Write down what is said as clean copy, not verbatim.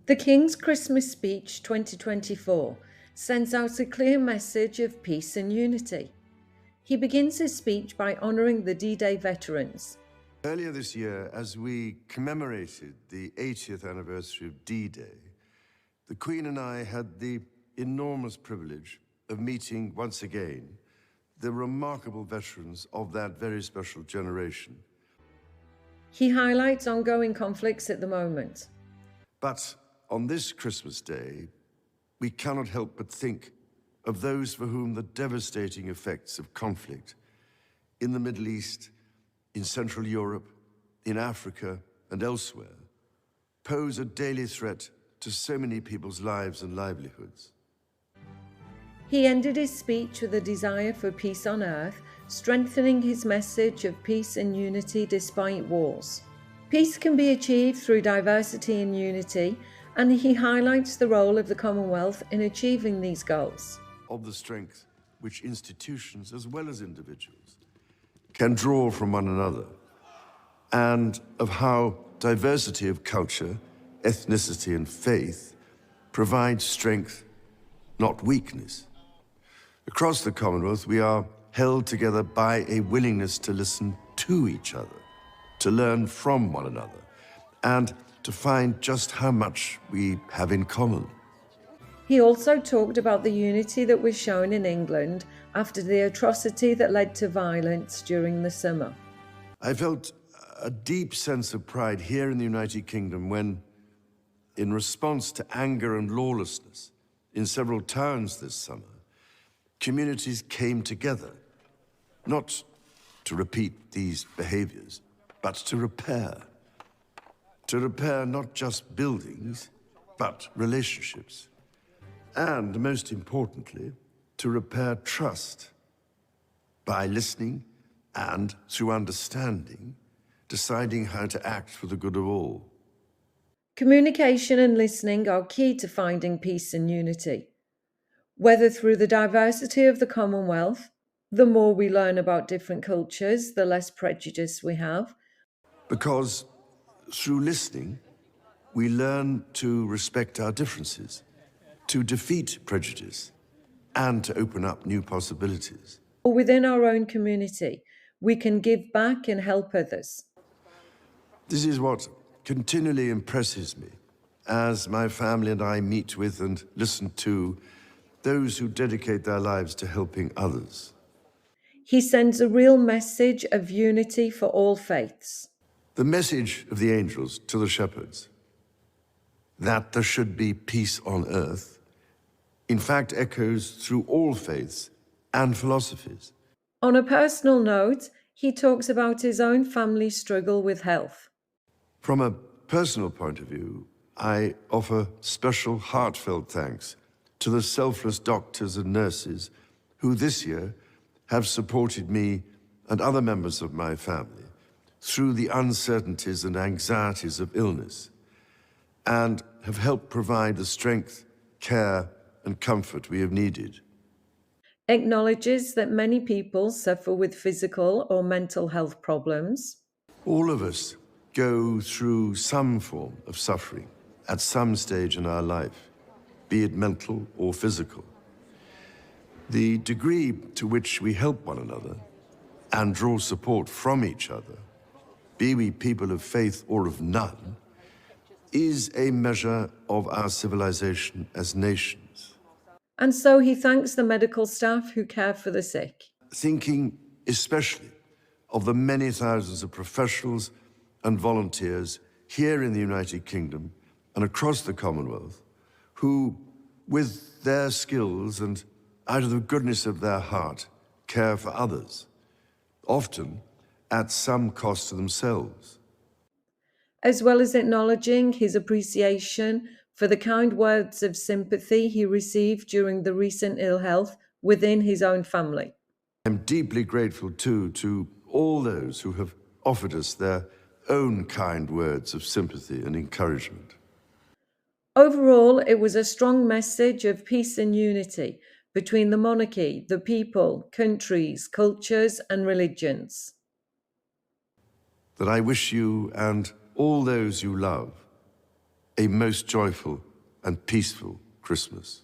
The King's Christmas Speech 2024 sends out a clear message of peace and unity. He begins his speech by honouring the D-Day veterans. Earlier this year, as we commemorated the 80th anniversary of D-Day, the Queen and I had the enormous privilege of meeting once again the remarkable veterans of that very special generation. He highlights ongoing conflicts at the moment. But on this Christmas Day, we cannot help but think of those for whom the devastating effects of conflict in the Middle East, in Central Europe, in Africa, and elsewhere pose a daily threat to so many people's lives and livelihoods. He ended his speech with a desire for peace on earth, strengthening his message of peace and unity despite wars. Peace can be achieved through diversity and unity, and he highlights the role of the Commonwealth in achieving these goals. Of the strength which institutions, as well as individuals, can draw from one another, and of how diversity of culture, ethnicity, and faith provides strength, not weakness. Across the Commonwealth, we are held together by a willingness to listen to each other, to learn from one another, and to find just how much we have in common. He also talked about the unity that was shown in England after the atrocity that led to violence during the summer. I felt a deep sense of pride here in the United Kingdom when, in response to anger and lawlessness in several towns this summer, communities came together, not to repeat these behaviors, but to repair. To repair not just buildings, but relationships. And most importantly, to repair trust by listening and, through understanding, deciding how to act for the good of all. Communication and listening are key to finding peace and unity. Whether through the diversity of the Commonwealth, the more we learn about different cultures, the less prejudice we have. Because through listening, we learn to respect our differences, to defeat prejudice, and to open up new possibilities. Or within our own community, we can give back and help others. This is what continually impresses me as my family and I meet with and listen to those who dedicate their lives to helping others. He sends a real message of unity for all faiths. The message of the angels to the shepherds, that there should be peace on earth, in fact echoes through all faiths and philosophies. On a personal note, he talks about his own family struggle with health. From a personal point of view, I offer special heartfelt thanks to the selfless doctors and nurses who this year have supported me and other members of my family through the uncertainties and anxieties of illness, and have helped provide the strength, care, and comfort we have needed. Acknowledges that many people suffer with physical or mental health problems. All of us go through some form of suffering at some stage in our life, be it mental or physical. The degree to which we help one another and draw support from each other, be we people of faith or of none, is a measure of our civilization as nations. And so he thanks the medical staff who care for the sick. Thinking especially of the many thousands of professionals and volunteers here in the United Kingdom and across the Commonwealth who, with their skills and out of the goodness of their heart, care for others, often at some cost to themselves. As well as acknowledging his appreciation for the kind words of sympathy he received during the recent ill health within his own family. I'm deeply grateful too to all those who have offered us their own kind words of sympathy and encouragement. Overall, it was a strong message of peace and unity between the monarchy, the people, countries, cultures, and religions. That I wish you and all those you love a most joyful and peaceful Christmas.